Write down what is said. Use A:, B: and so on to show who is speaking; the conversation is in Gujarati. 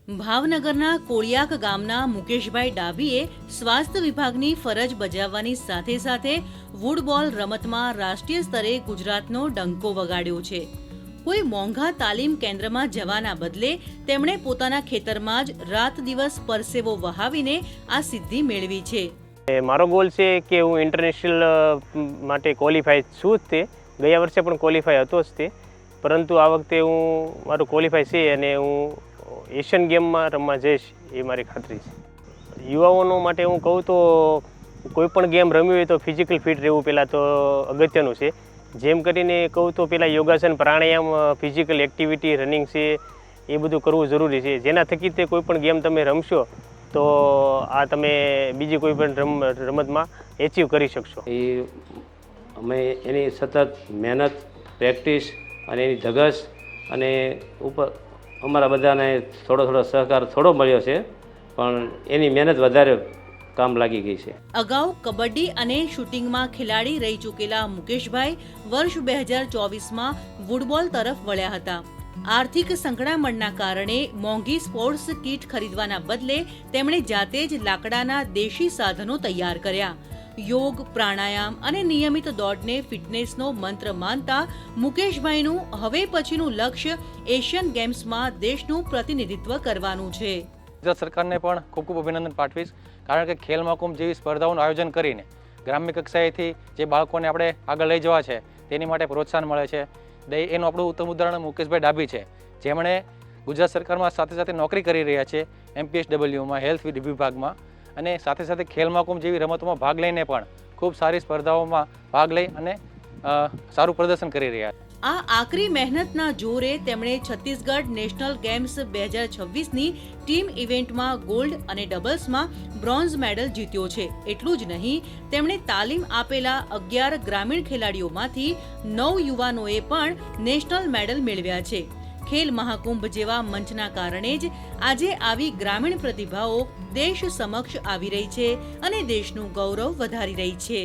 A: ભાવનગરના કોળિયાક ગામના મુકેશભાઈ ડાભીએ સ્વાસ્થ્ય વિભાગની ફરજ બજાવવાની સાથે સાથે વુડબોલ રમતમાં રાષ્ટ્રીય સ્તરે ગુજરાતનો ડંકો વગાડ્યો છે। કોઈ મોંઘા તાલીમ કેન્દ્રમાં જવાના બદલે તેમણે પોતાના ખેતરમાં જ રાત દિવસ પરસેવો વહાવીને આ સિદ્ધિ મેળવી છે।
B: મારો ગોલ છે કે હું ઇન્ટરનેશનલ માટે ક્વોલિફાય છું જ તે ગયા વર્ષે પણ ક્વોલિફાય હતો જ તે, પરંતુ આ વખતે હું મારું ક્વોલિફાય છે અને હું એશિયન ગેમમાં રમવા જઈશ એ મારી ખાતરી છે। યુવાઓનો માટે હું કહું તો કોઈ પણ ગેમ રમવી હોય તો ફિઝિકલ ફિટ રહેવું પહેલાં તો અગત્યનું છે। જેમ કરીને કહું તો પહેલાં યોગાસન, પ્રાણાયામ, ફિઝિકલ એક્ટિવિટી, રનિંગ છે એ બધું કરવું જરૂરી છે, જેના થકી તે કોઈ પણ ગેમ તમે રમશો તો આ તમે બીજી કોઈ પણ રમતમાં એચીવ કરી શકશો।
C: એ અમે એની સતત મહેનત, પ્રેક્ટિસ અને એની ધગશ અને ઉપર અમારા બધાને થોડો સહકાર થોડો મળ્યો છે, પણ એની મહેનત વધારે કામ લાગી ગઈ છે।
A: અગાઉ કબડ્ડી અને શૂટિંગમાં ખેલાડી રહી ચૂકેલા મુકેશભાઈ વર્ષ 2024માં વુડબોલ તરફ વળ્યા હતા। આર્થિક સંકળામણના કારણે મોંઘી સ્પોર્ટ્સ કીટ ખરીદવાના બદલે તેમણે જાતે જ લાકડાના દેશી સાધનો તૈયાર કર્યા। યોગ, પ્રાણાયામ અને નિયમિત દોડને ફિટનેસનો મંત્ર માનતા મુકેશભાઈનું હવે પછીનું લક્ષ્ય એશિયન ગેમ્સમાં દેશનું પ્રતિનિધિત્વ કરવાનું છે।
D: ગુજરાત સરકારને પણ ખૂબ ખૂબ અભિનંદન પાઠવીશ, કારણ કે ખેલ મહાકુંભ જેવી સ્પર્ધાઓનું આયોજન કરીને ગ્રામ્ય કક્ષાએથી જે બાળકોને આપણે આગળ લઈ જવા છે તેની માટે પ્રોત્સાહન મળે છે। એનું આપણું ઉત્તમ ઉદાહરણ મુકેશભાઈ ડાભી છે, જેમણે ગુજરાત સરકારમાં સાથે સાથે નોકરી કરી રહ્યા છે MPSWમાં હેલ્થ વિભાગમાં, અને સાથે સાથે ખેલ મહાકુંભ જેવી રમતોમાં ભાગ લઈને પણ ખૂબ સારી સ્પર્ધાઓમાં ભાગ લઈ અને સારું પ્રદર્શન કરી રહ્યા છે।
A: આ આકરી મહેનતના જોરે તેમણે છત્તીસગઢ નેશનલ ગેમ્સ 2026ની ટીમ ઇવેન્ટમાં ગોલ્ડ અને ડબલ્સમાં બ્રોન્ઝ મેડલ જીત્યો છે। એટલું જ નહીં, તેમણે તાલીમ આપેલા 11 ગ્રામીણ ખેલાડીઓમાંથી 9 યુવાનોએ પણ નેશનલ મેડલ મેળવ્યા છે। ખેલ મહાકુંભ જેવા મંચના કારણે જ આજે આવી ગ્રામીણ પ્રતિભાઓ દેશ સમક્ષ આવી રહી છે અને દેશનું ગૌરવ વધારી રહી છે।